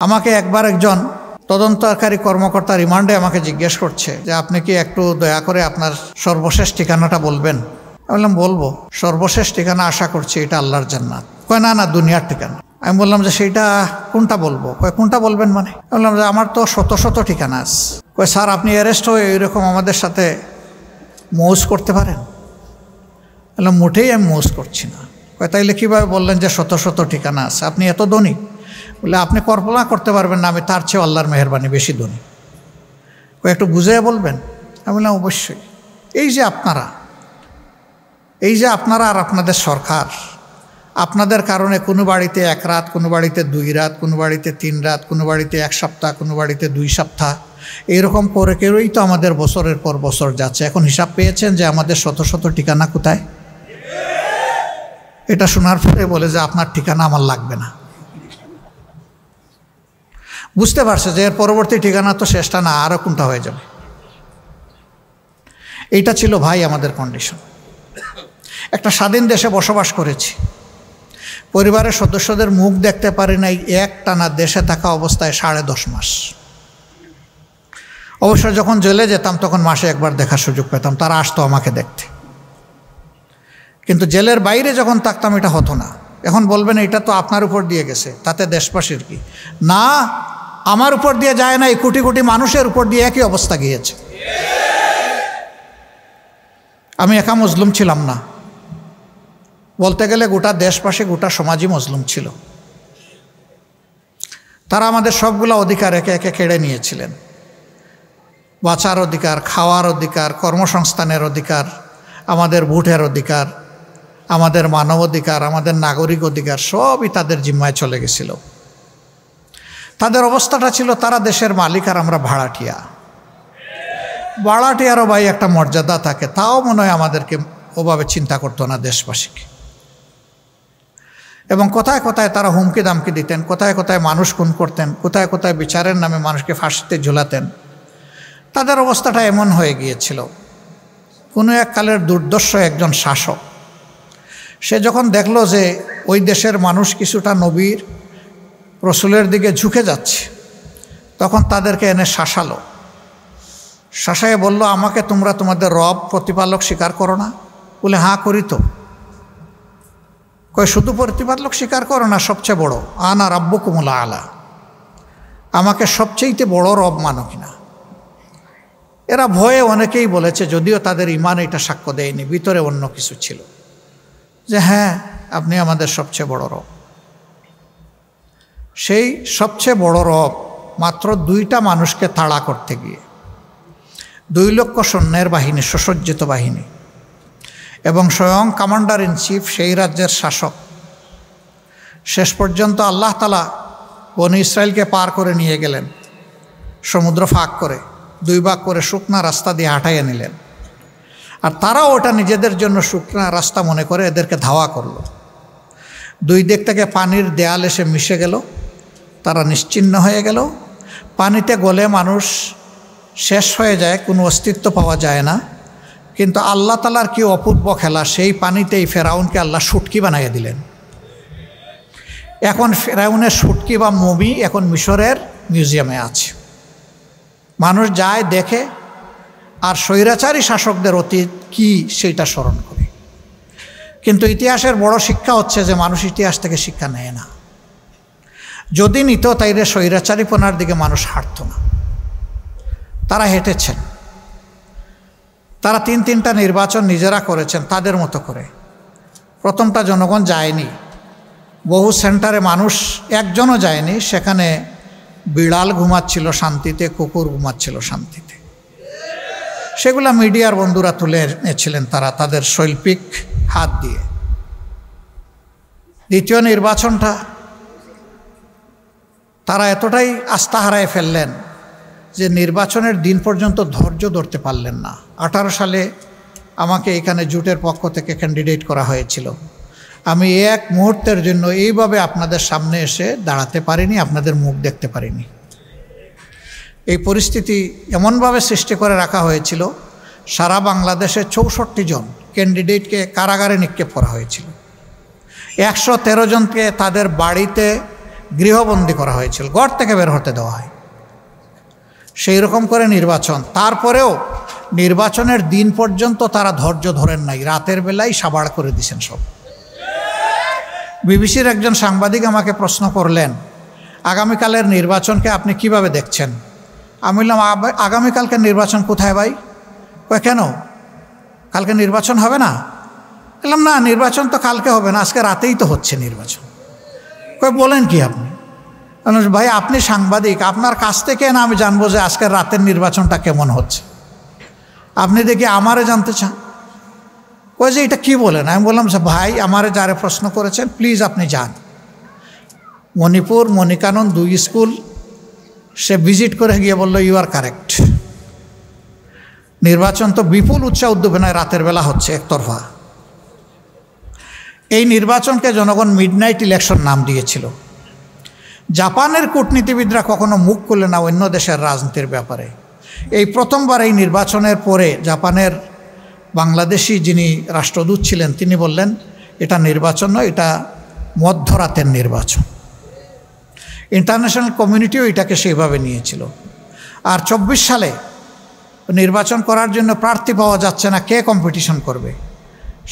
আমাকে একবার একজন তদন্তকারী কর্মকর্তা রিমান্ডে আমাকে জিজ্ঞেস করছে যে আপনি কি একটু দয়া করে আপনার সর্বশেষ ঠিকানাটা বলবেন। আমি বললাম বলবো, সর্বশেষ ঠিকানা আশা করছি এটা আল্লাহর জান্নাত। কয় না না, দুনিয়ার ঠিকানা। আমি বললাম যে সেইটা কোনটা বলবো? কয় কোনটা বলবেন মানে? আমি বললাম যে আমার তো শত শত ঠিকানা আছে। কয় স্যার আপনি অ্যারেস্ট হয়ে এরকম আমাদের সাথে মৌজ করতে পারেন? বললাম মোটেই আমি মৌজ করছি না। কয় তাইলে কীভাবে বললেন যে শত শত ঠিকানা আছে? আপনি এত ধনী? বলে আপনি কল্পনা করতে পারবেন না আমি তার চেয়ে আল্লাহর মেহেরবানি বেশি ধনী। কয় একটু বুঝিয়ে বলবেন? আমি বললাম অবশ্যই। এই যে আপনারা আর আপনাদের সরকার, আপনাদের কারণে কোনো বাড়িতে 1 রাত, কোনো বাড়িতে 2 রাত, কোনো বাড়িতে 3 রাত, কোনো বাড়িতে 1 সপ্তাহ, কোনো বাড়িতে 2 সপ্তাহ, এইরকম করে কেউই তো আমাদের বছরের পর বছর যাচ্ছে। এখন হিসাব পেয়েছেন যে আমাদের শত শত ঠিকানা কোথায়? এটা শোনার পরে বলে যে আপনার ঠিকানা আমার লাগবে না। বুঝতে পারছে যে এর পরবর্তী ঠিকানা তো শেষটা না, আরও কোনটা হয়ে যাবে। এইটা ছিল ভাই আমাদের কন্ডিশন। একটা স্বাধীন দেশে বসবাস করেছি, পরিবারের সদস্যদের মুখ দেখতে পারি নাই একটানা দেশে থাকা অবস্থায় 10.5 মাস। অবশ্য যখন জেলে যেতাম তখন মাসে একবার দেখার সুযোগ পেতাম, তারা আসতো আমাকে দেখতে। কিন্তু জেলের বাইরে যখন থাকতাম এটা হতো না। এখন বলবেন এটা তো আপনার উপর দিয়ে গেছে, তাতে দেশবাসীর কি? না, আমার উপর দিয়ে যায় না, এই কোটি কোটি মানুষের উপর দিয়ে একই অবস্থা গিয়েছে। আমি একা মজলুম ছিলাম না, বলতে গেলে গোটা দেশবাসী, গোটা সমাজই মজলুম ছিল। তারা আমাদের সবগুলো অধিকার একে একে কেড়ে নিয়েছিলেন। বাঁচার অধিকার, খাওয়ার অধিকার, কর্মসংস্থানের অধিকার, আমাদের ভোটের অধিকার, আমাদের মানব অধিকার, আমাদের নাগরিক অধিকার সবই তাদের জিম্মায় চলে গেছিল। তাদের অবস্থাটা ছিল তারা দেশের মালিক আর আমরা ভাড়াটিয়া। ভাড়াটিয়ারও ভাই একটা মর্যাদা থাকে, তাও মনে হয় আমাদেরকে ওভাবে চিন্তা করতো না দেশবাসীকে। এবং কোথায় কোথায় তারা হুমকি দামকি দিতেন, কোথায় কোথায় মানুষ খুন করতেন, কোথায় কোথায় বিচারের নামে মানুষকে ফাঁসিতে ঝুলাতেন। তাদের অবস্থাটা এমন হয়ে গিয়েছিল। কোনো এক কালের দুর্দর্শ একজন শাসক, সে যখন দেখলো যে ওই দেশের মানুষ কিছুটা নবীর রসুলের দিকে ঝুঁকে যাচ্ছে, তখন তাদেরকে এনে শাসালো। শাসায় বলল, আমাকে তোমরা তোমাদের রব প্রতিপালক স্বীকার করো না? বলে হ্যাঁ করি তো। কয় শুধু প্রতিপালক স্বীকার করো না, সবচেয়ে বড় আনা রাব্বুকুমুল আলা, আমাকে সবচেয়েতে বড় রব মানো কিনা? এরা ভয়ে অনেকেই বলেছে, যদিও তাদের ইমান এটা সাক্ষ্য দেয়নি, ভিতরে অন্য কিছু ছিল, যে হ্যাঁ আপনি আমাদের সবচেয়ে বড় রব। সেই সবচেয়ে বড় রব মাত্র 2টা মানুষকে তাড়া করতে গিয়ে 2 লক্ষ সৈন্যের বাহিনী, সুসজ্জিত বাহিনী, এবং স্বয়ং কমান্ডার ইন চিফ, সেই রাজ্যের শাসক, শেষ পর্যন্ত আল্লাহ তাআলা বনী ইসরায়েলকে পার করে নিয়ে গেলেন, সমুদ্র ফাঁক করে 2 ভাগ করে শুকনা রাস্তা দিয়ে হাঁটাইয়ে নিলেন। আর তারাও ওটা নিজেদের জন্য শুকনা রাস্তা মনে করে এদেরকে ধাওয়া করলো। 2 দিক থেকে পানির দেয়াল এসে মিশে গেল, তারা নিশ্চিহ্ন হয়ে গেল। পানিতে গলে মানুষ শেষ হয়ে যায়, কোনো অস্তিত্ব পাওয়া যায় না। কিন্তু আল্লাহ তাআলার কি অপূর্ব খেলা, সেই পানিতেই ফেরাউনকে আল্লাহ শুটকি বানাইয়ে দিলেন। এখন ফেরাউনের শুটকি বা মমি এখন মিশরের মিউজিয়ামে আছে। মানুষ যায় দেখে, আর স্বৈরাচারী শাসকদের অতীত কি সেইটা স্মরণ করে। কিন্তু ইতিহাসের বড় শিক্ষা হচ্ছে যে মানুষ ইতিহাস থেকে শিক্ষা নেয় না। যদি নিত তাইলে স্বৈরাচারীপনার দিকে মানুষ হাঁটত না। তারা হেঁটেছেন, তারা 3টা নির্বাচন নিজেরা করেছেন তাদের মতো করে। প্রথমটা জনগণ যায়নি, বহু সেন্টারে মানুষ একজনও যায়নি, সেখানে বিড়াল ঘুমাচ্ছিল শান্তিতে, কুকুর ঘুমাচ্ছিল শান্তিতে। সেগুলা মিডিয়ার বন্ধুরা তুলে এনেছিলেন তারা তাদের শৈল্পিক হাত দিয়ে। দ্বিতীয় নির্বাচনটা তারা এতটাই আস্থা হারায় ফেললেন যে নির্বাচনের দিন পর্যন্ত ধৈর্য ধরতে পারলেন না। 18 সালে আমাকে এখানে জোটের পক্ষ থেকে ক্যান্ডিডেট করা হয়েছিল। আমি এক মুহূর্তের জন্য এইভাবে আপনাদের সামনে এসে দাঁড়াতে পারিনি, আপনাদের মুখ দেখতে পারিনি। এই পরিস্থিতি এমনভাবে সৃষ্টি করে রাখা হয়েছিল, সারা বাংলাদেশে 64 জন ক্যান্ডিডেটকে কারাগারে নিক্ষেপ করা হয়েছিল। 113 জনকে তাদের বাড়িতে গৃহবন্দী করা হয়েছিল, ঘর থেকে বের হতে দেওয়া হয়। সেই রকম করে নির্বাচন। তারপরেও নির্বাচনের দিন পর্যন্ত তারা ধৈর্য ধরেন নাই, রাতের বেলায় সাবাড় করে দিয়েছেন সব। বিবিসির একজন সাংবাদিক আমাকে প্রশ্ন করলেন, আগামীকালের নির্বাচনকে আপনি কিভাবে দেখছেন? আমি বললাম, আগামীকালকে নির্বাচন কোথায় ভাই? কয় কেন, কালকে নির্বাচন হবে না? বললাম না, নির্বাচন তো কালকে হবে না, আজকে রাতেই তো হচ্ছে নির্বাচন। কয় বলেন কি আপনি? ভাই আপনি সাংবাদিক, আপনার কাছ থেকে না আমি জানবো যে আজকের রাতের নির্বাচনটা কেমন হচ্ছে? আপনি দেখি আমারে জানতে চান? কয় যে এটা কি বলেন? আমি বললাম যে ভাই আমারে যারা প্রশ্ন করেছেন প্লিজ আপনি যান। মণিপুর মণিকানন 2 স্কুল সে ভিজিট করে গিয়ে বলল ইউ আর কারেক্ট, নির্বাচন তো বিপুল উৎসাহ উদ্দীপনায় রাতের বেলা হচ্ছে একতরফা। এই নির্বাচনকে জনগণ মিডনাইট ইলেকশন নাম দিয়েছিল। জাপানের কূটনীতিবিদরা কখনো মুখ খুলে না অন্য দেশের রাজনীতির ব্যাপারে। এই প্রথমবার এই নির্বাচনের পরে জাপানের বাংলাদেশি যিনি রাষ্ট্রদূত ছিলেন তিনি বললেন এটা নির্বাচন নয়, এটা মধ্যরাতের নির্বাচন। ইন্টারন্যাশনাল কমিউনিটিও এটাকে সেইভাবে নিয়েছিল। আর 24 সালে নির্বাচন করার জন্য প্রার্থী পাওয়া যাচ্ছে না, কে কম্পিটিশন করবে?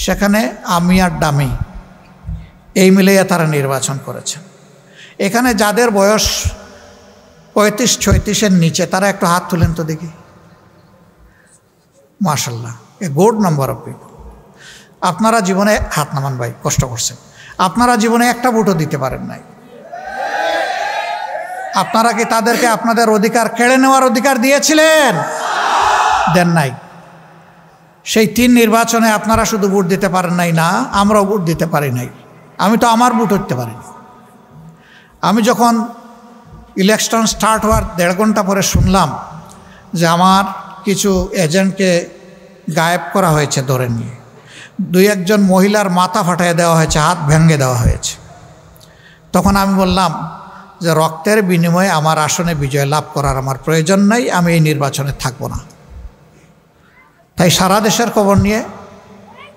সেখানে আমি আর ডামি এই মিলিয়ে তারা নির্বাচন করেছে। এখানে যাদের বয়স 35-36-এর নিচে তারা একটু হাত তুলেন তো দেখি। মাশাআল্লাহ, a good number of people. আপনারা জীবনে হাত নামান ভাই, কষ্ট করছেন। আপনারা জীবনে একটা ভোটও দিতে পারেন নাই। আপনারা কি তাদেরকে আপনাদের অধিকার কেড়ে নেওয়ার অধিকার দিয়েছিলেন? দেন নাই। সেই 3 নির্বাচনে আপনারা শুধু ভোট দিতে পারেন নাই না, আমরাও ভোট দিতে পারি নাই। আমি তো আমার ভোট হতে পারিনি। আমি যখন ইলেকশন স্টার্ট হওয়ার 1.5 ঘন্টা পরে শুনলাম যে আমার কিছু এজেন্টকে গায়েব করা হয়েছে ধরে নিয়ে, 2-1 জন মহিলার মাথা ফাটিয়ে দেওয়া হয়েছে, হাত ভেঙে দেওয়া হয়েছে, তখন আমি বললাম যে রক্তের বিনিময়ে আমার আসনে বিজয় লাভ করার আমার প্রয়োজন নাই, আমি এই নির্বাচনে থাকব না। তাই সারা দেশের খবর নিয়ে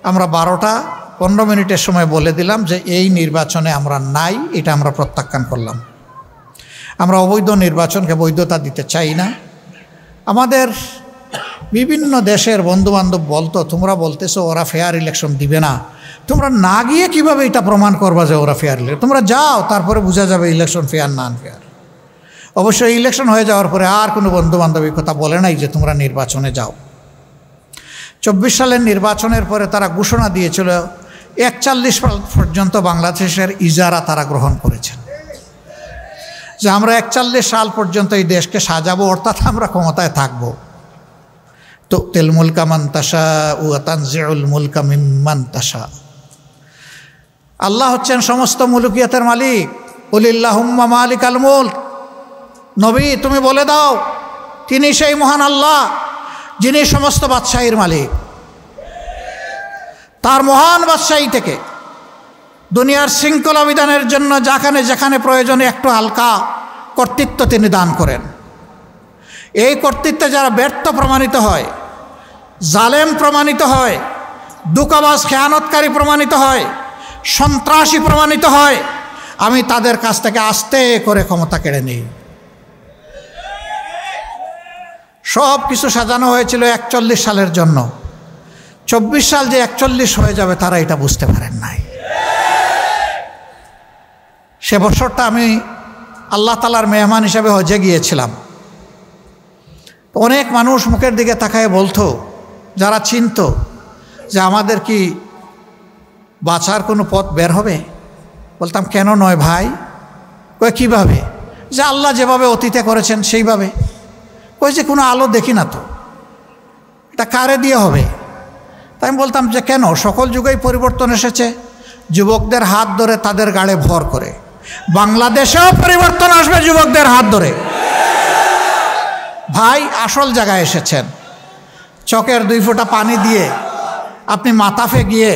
আমরা 12টা 15 মিনিটের সময় বলে দিলাম যে এই নির্বাচনে আমরা নাই, এটা আমরা প্রত্যাখ্যান করলাম। আমরা অবৈধ নির্বাচনকে বৈধতা দিতে চাই না। আমাদের বিভিন্ন দেশের বন্ধুবান্ধব বলতো তোমরা বলতেছো ওরা ফেয়ার ইলেকশন দিবে না, তোমরা না গিয়ে কিভাবে এটা প্রমাণ করবা যে ওরা ফেয়ার ইলেকশন? তোমরা যাও, তারপরে বোঝা যাবে ইলেকশন ফেয়ার না আনফেয়ার। অবশ্যই ইলেকশন হয়ে যাওয়ার পরে আর কোনো বন্ধুবান্ধব এই কথা বলে নাই যে তোমরা নির্বাচনে যাও। 24 সালের নির্বাচনের পরে তারা ঘোষণা দিয়েছিল 41 সাল পর্যন্ত বাংলাদেশের ইজারা তারা গ্রহণ করেছেন, যে আমরা 41 সাল পর্যন্ত এই দেশকে সাজাবো, অর্থাৎ আমরা ক্ষমতায় থাকবো। তুতিল মুলকা মান তাশাউ ওয়া তানজিউল মুলকা মিম্মান তাশা। আল্লাহ হচ্ছেন সমস্ত মুলকিয়াতের মালিক। কুলিল্লাহুম্মা মালিকাল মুলক, নবী তুমি বলে দাও তিনি সেই মহান আল্লাহ যিনি সমস্ত বাদশাহীর মালিক। তার মহান বাদশাহী থেকে দুনিয়ার শৃঙ্খলা বিধানের জন্য যেখানে যেখানে প্রয়োজনে একটু হালকা কর্তৃত্ব তিনি দান করেন। এই কর্তৃত্বে যারা ব্যর্থ প্রমাণিত হয়, জালেম প্রমাণিত হয়, দুকাবাজ খেয়ানতকারী প্রমাণিত হয়, সন্ত্রাসী প্রমাণিত হয়, আমি তাদের কাছ থেকে আস্তে করে ক্ষমতা কেড়ে নিই। সব কিছু সাজানো হয়েছিল 41 সালের জন্য। 24 সাল যে 41 হয়ে যাবে তারা এটা বুঝতে পারেন নাই। সে বছরটা আমি আল্লাহ তাআলার মেহমান হিসেবে হজে গিয়েছিলাম। অনেক মানুষ মুখের দিকে তাকায় বলতো, যারা চিনত যে আমাদের কি বাঁচার কোনো পথ বের হবে? বলতাম কেন নয় ভাই? কই কীভাবে? যে আল্লাহ যেভাবে অতীতে করেছেন সেইভাবে। কই যে কোনো আলো দেখি না তো, এটা কারে দিয়ে হবে? তাই আমি বলতাম যে কেন, সকল যুগেই পরিবর্তন এসেছে, যুবকদের হাত ধরে তাদের গাড়ে ভর করে। বাংলাদেশেও পরিবর্তন আসবে যুবকদের হাত ধরে। ভাই আসল জায়গায় এসেছেন। চকের 2 ফোঁটা পানি দিয়ে আপনি মাতাফে গিয়ে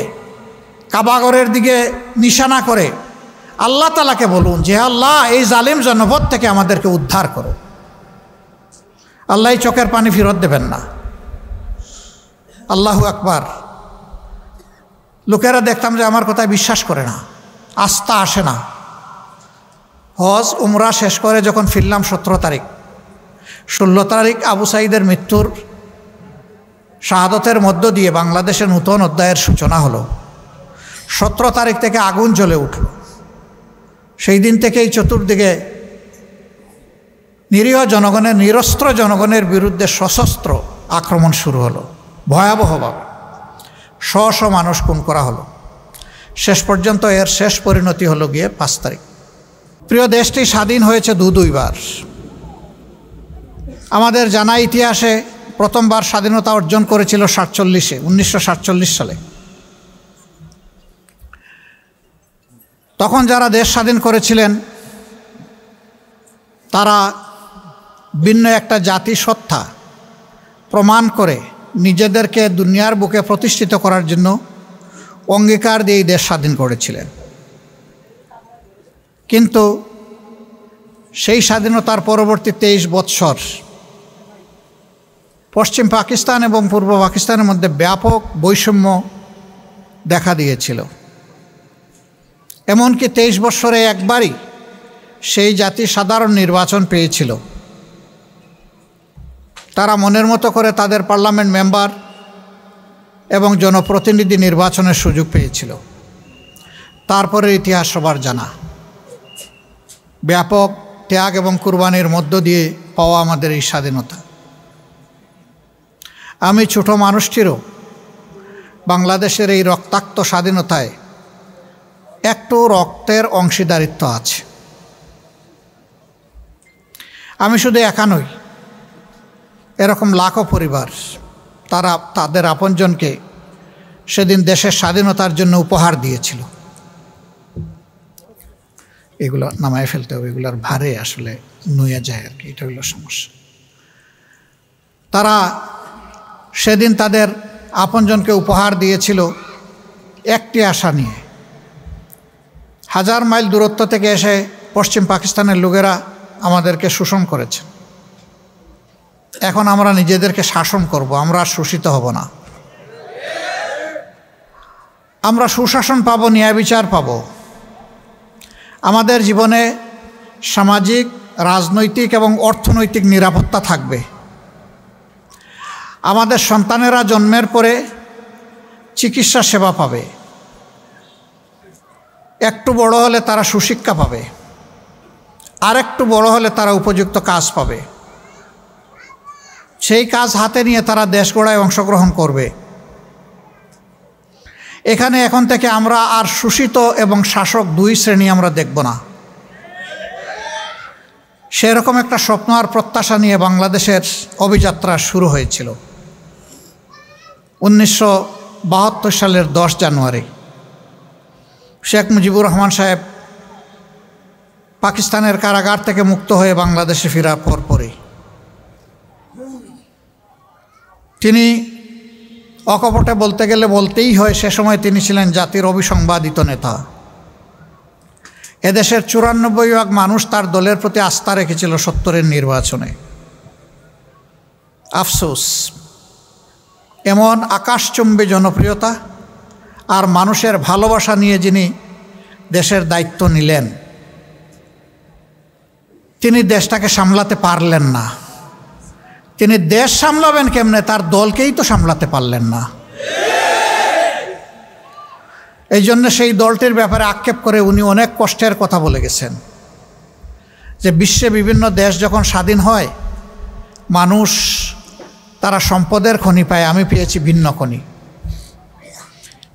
কাবাগরের দিকে নিশানা করে আল্লাহ তাআলাকে বলুন যে আল্লাহ এই জালিম জনপদ থেকে আমাদেরকে উদ্ধার করো। আল্লাহ চোখের পানি ফেরত দেবেন না। আল্লাহু আকবার। লোকেরা দেখতাম যে আমার কথায় বিশ্বাস করে না, আস্থা আসে না। হজ উমরা শেষ করে যখন ফিরলাম 17 তারিখ, 16 তারিখ আবু সাঈদের মৃত্যুর শাহাদতের মধ্য দিয়ে বাংলাদেশের নূতন অধ্যায়ের সূচনা হলো। 17 তারিখ থেকে আগুন জ্বলে উঠল। সেই দিন থেকেই চতুর্দিকে নিরীহ জনগণের, নিরস্ত্র জনগণের বিরুদ্ধে সশস্ত্র আক্রমণ শুরু হলো ভয়াবহভাবে। শ মানুষ খুন করা হলো। শেষ পর্যন্ত এর শেষ পরিণতি হলো গিয়ে 5 তারিখ। প্রিয় দেশটি স্বাধীন হয়েছে দুইবার। আমাদের জানা ইতিহাসে প্রথমবার স্বাধীনতা অর্জন করেছিল 1947 সালে। তখন যারা দেশ স্বাধীন করেছিলেন তারা ভিন্ন একটা জাতি সত্তা প্রমাণ করে নিজেদেরকে দুনিয়ার বুকে প্রতিষ্ঠিত করার জন্য অঙ্গীকার দিয়ে এই দেশ স্বাধীন করেছিলেন। কিন্তু সেই স্বাধীনতার পরবর্তী 23 বৎসর পশ্চিম পাকিস্তান এবং পূর্ব পাকিস্তানের মধ্যে ব্যাপক বৈষম্য দেখা দিয়েছিল। এমনকি 23 বৎসরে একবারই সেই জাতি সাধারণ নির্বাচন পেয়েছিল। তারা মনের মতো করে তাদের পার্লামেন্ট মেম্বার এবং জনপ্রতিনিধি নির্বাচনের সুযোগ পেয়েছিল। তারপরে ইতিহাস সবার জানা। ব্যাপক ত্যাগ এবং কুরবানির মধ্য দিয়ে পাওয়া আমাদের এই স্বাধীনতা। আমি ছোট মানুষটিরও বাংলাদেশের এই রক্তাক্ত স্বাধীনতায় একটু রক্তের অংশীদারিত্ব আছে। আমি শুধু একা নই, এরকম লাখো পরিবার তারা তাদের আপনজনকে সেদিন দেশের স্বাধীনতার জন্য উপহার দিয়েছিল। এগুলো নামায় ফেলতে হবে, এগুলোর ভারে আসলে নুয়ে যায় আর কি, এটা হলো সমস্যা। তারা সেদিন তাদের আপনজনকে উপহার দিয়েছিল একটি আশা নিয়ে। 1000 মাইল দূরত্ব থেকে এসে পশ্চিম পাকিস্তানের লোকেরা আমাদেরকে শোষণ করেছে। এখন আমরা নিজেদেরকে শাসন করব, আমরা শোষিত হব না। আমরা সুশাসন পাবো, ন্যায় বিচার পাবো। আমাদের জীবনে সামাজিক, রাজনৈতিক এবং অর্থনৈতিক নিরাপত্তা থাকবে। আমাদের সন্তানেরা জন্মের পরে চিকিৎসা সেবা পাবে। একটু বড় হলে তারা সুশিক্ষা পাবে, আর একটু বড় হলে তারা উপযুক্ত কাজ পাবে। সেই কাজ হাতে নিয়ে তারা দেশ গড়ায় অংশগ্রহণ করবে। এখানে এখন থেকে আমরা আর শোষিত এবং শাসক দুই শ্রেণী আমরা দেখব না। সেরকম একটা স্বপ্ন আর প্রত্যাশা নিয়ে বাংলাদেশের অভিযাত্রা শুরু হয়েছিল 1972 সালের 10 জানুয়ারি। শেখ মুজিবুর রহমান সাহেব পাকিস্তানের কারাগার থেকে মুক্ত হয়ে বাংলাদেশে ফেরার পরপরই তিনি, অকপটে বলতে গেলে বলতেই হয়, সে সময় তিনি ছিলেন জাতির অবিসংবাদিত নেতা। এদেশের 94% মানুষ তার দলের প্রতি আস্থা রেখেছিল 70-এর নির্বাচনে। আফসোস, এমন আকাশচুম্বী জনপ্রিয়তা আর মানুষের ভালোবাসা নিয়ে যিনি দেশের দায়িত্ব নিলেন, তিনি দেশটাকে সামলাতে পারলেন না। তিনি দেশ সামলাবেন কেমনে, তার দলকেই তো সামলাতে পারলেন না। এই জন্য সেই দলটির ব্যাপারে আক্ষেপ করে উনি অনেক কষ্টের কথা বলে গেছেন যে বিশ্বে বিভিন্ন দেশ যখন স্বাধীন হয় মানুষ তারা সম্পদের খনি পায়, আমি পেয়েছি ভিন্ন খনি।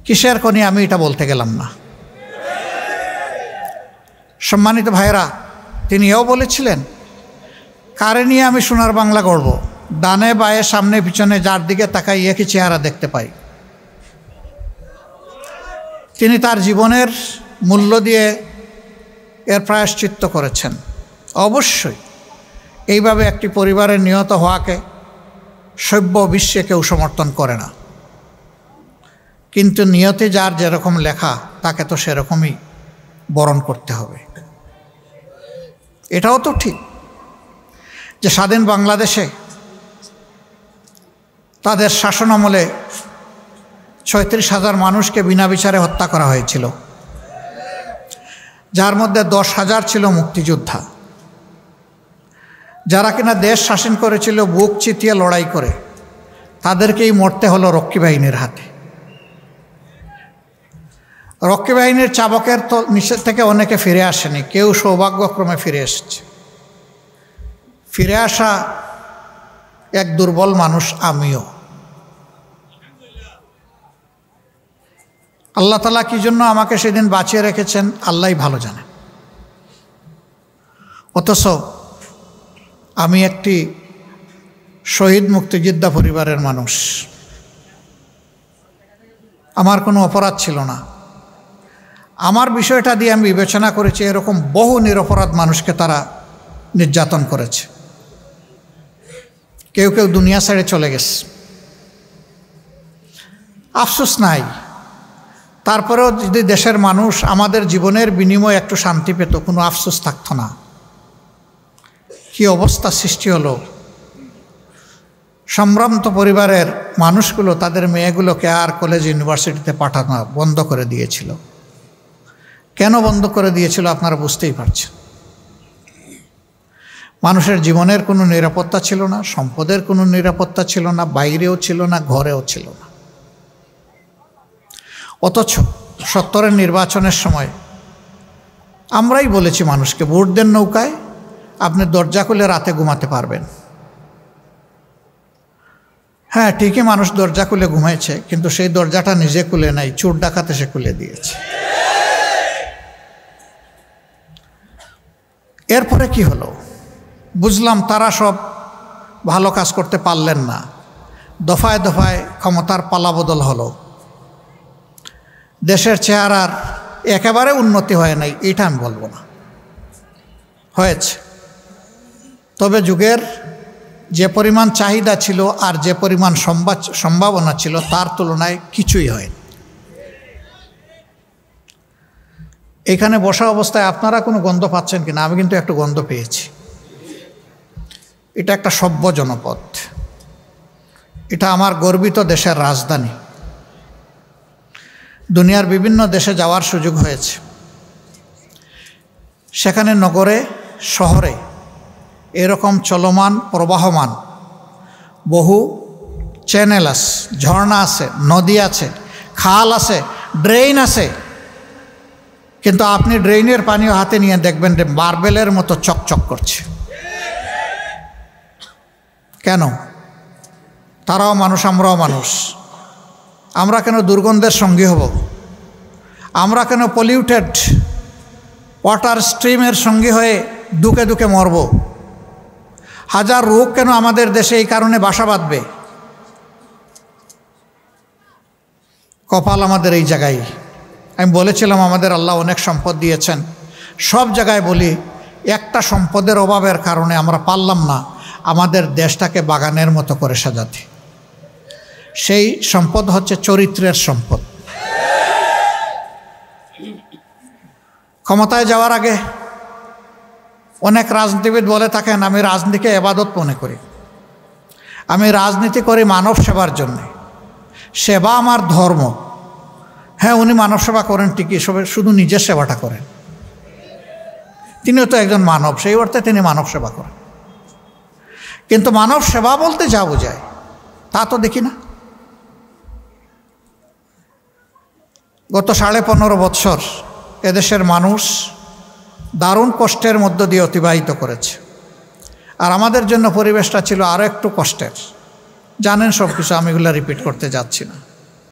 কিসের খনি আমি এটা বলতে গেলাম না। সম্মানিত ভাইরা, তিনি এও বলেছিলেন, কারে নিয়ে আমি সোনার বাংলা গড়ব, ডানে বায়ে সামনে পিছনে যার দিকে তাকাই একই চেহারা দেখতে পাই। তিনি তার জীবনের মূল্য দিয়ে এর প্রায়শ্চিত্ত করেছেন। অবশ্যই এইভাবে একটি পরিবারের নিহত হওয়াকে সভ্য বিশ্বে কেউ সমর্থন করে না, কিন্তু নিয়তে যার যেরকম লেখা তাকে তো সেরকমই বরণ করতে হবে। এটাও তো ঠিক যে স্বাধীন বাংলাদেশে তাদের শাসনামলে 36,000 মানুষকে বিনা বিচারে হত্যা করা হয়েছিল। যার মধ্যে 10,000 ছিল মুক্তিযোদ্ধা, যারা কিনা দেশ শাসন করেছিল বুক চিতিয়ে লড়াই করে, তাদেরকেই মরতে হলো রক্ষী বাহিনীর হাতে। রক্ষী বাহিনীর চাবকের তো নিষেধ থেকে অনেকে ফিরে আসেনি, কেউ সৌভাগ্যক্রমে ফিরে এসেছে। ফিরে আসা এক দুর্বল মানুষ আমিও। আল্লাহ তাআলা কি জন্য আমাকে সেদিন বাঁচিয়ে রেখেছেন আল্লাহই ভালো জানে। অথচ আমি একটি শহীদ মুক্তিযোদ্ধা পরিবারের মানুষ, আমার কোনো অপরাধ ছিল না। আমার বিষয়টা দিয়ে আমি বিবেচনা করেছি এরকম বহু নিরপরাধ মানুষকে তারা নির্যাতন করেছে, কেউ কেউ দুনিয়া ছেড়ে চলে গেছে, আফসোস নাই। তারপরেও যদি দেশের মানুষ আমাদের জীবনের বিনিময়ে একটু শান্তি পেত, কোনো আফসোস থাকতো না। কি অবস্থা সৃষ্টি হলো। সম্ভ্রান্ত পরিবারের মানুষগুলো তাদের মেয়েগুলোকে আর কলেজ ইউনিভার্সিটিতে পাঠানো বন্ধ করে দিয়েছিল। কেন বন্ধ করে দিয়েছিল আপনারা বুঝতেই পারছেন। মানুষের জীবনের কোনো নিরাপত্তা ছিল না, সম্পদের কোনো নিরাপত্তা ছিল না, বাইরেও ছিল না, ঘরেও ছিল না। অথচ 70-এর নির্বাচনের সময় আমরাই বলেছি মানুষকে, ভোট দেন নৌকায়, আপনি দরজা খুলে রাতে ঘুমাতে পারবেন। হ্যাঁ, ঠিকই মানুষ দরজা খুলে ঘুমাইছে, কিন্তু সেই দরজাটা নিজে খুলে নাই, চোর ডাকাত এসে খুলে দিয়েছে। এরপরে কি হলো বুঝলাম, তারা সব ভালো কাজ করতে পারলেন না, দফায় দফায় ক্ষমতার পালাবদল হলো। দেশের চেহারার একেবারে উন্নতি হয় নাই এটা আমি বলবো না, হয়েছে। তবে যুগের যে পরিমাণ চাহিদা ছিল আর যে পরিমাণ সম্ভাবনা ছিল তার তুলনায় কিছুই হয়নি। এখানে বসা অবস্থায় আপনারা কোনো গন্ধ পাচ্ছেন কিনা? আমি কিন্তু একটু গন্ধ পেয়েছি। এটা একটা সভ্য জনপদ, এটা আমার গর্বিত দেশের রাজধানী। দুনিয়ার বিভিন্ন দেশে যাওয়ার সুযোগ হয়েছে, সেখানে নগরে শহরে এরকম চলমান প্রবাহমান বহু চ্যানেল আছে, ঝর্ণা আছে, নদী আছে, খাল আছে, ড্রেন আছে, কিন্তু আপনি ড্রেনের পানিও হাতে নিয়ে দেখবেন যে মার্বেলের মতো চকচক করছে। কেন? তারাও মানুষ, আমরাও মানুষ। আমরা কেন দুর্গন্ধের সঙ্গী হব? আমরা কেন পলিউটেড ওয়াটার স্ট্রিমের সঙ্গী হয়ে দুকে দুকে মরব? হাজার রোগ কেন আমাদের দেশে এই কারণে বাসা বাঁধবে? কপাল আমাদের এই জায়গায়। আমি বলেছিলাম আমাদের আল্লাহ অনেক সম্পদ দিয়েছেন, সব জায়গায় বলি একটা সম্পদের অভাবের কারণে আমরা পারলাম না আমাদের দেশটাকে বাগানের মতো করে সাজাতে। সেই সম্পদ হচ্ছে চরিত্রের সম্পদ। ক্ষমতায় যাওয়ার আগে অনেক রাজনীতিবিদ বলে থাকেন আমি রাজনীতিকে ইবাদত মনে করি, আমি রাজনীতি করি মানব সেবার জন্যে, সেবা আমার ধর্ম। হ্যাঁ, উনি মানব সেবা করেন ঠিকই, শুধু নিজের সেবাটা করেন। তিনিও তো একজন মানব, সেই অর্থে তিনি মানব সেবা করেন। কিন্তু মানব সেবা বলতে যা বোঝায় তা তো দেখি না। গত 15.5 বৎসর এদেশের মানুষ দারুণ কষ্টের মধ্য দিয়ে অতিবাহিত করেছে, আর আমাদের জন্য পরিবেশটা ছিল আরও একটু কষ্টের। জানেন সব কিছু, আমি এগুলো রিপিট করতে যাচ্ছি না।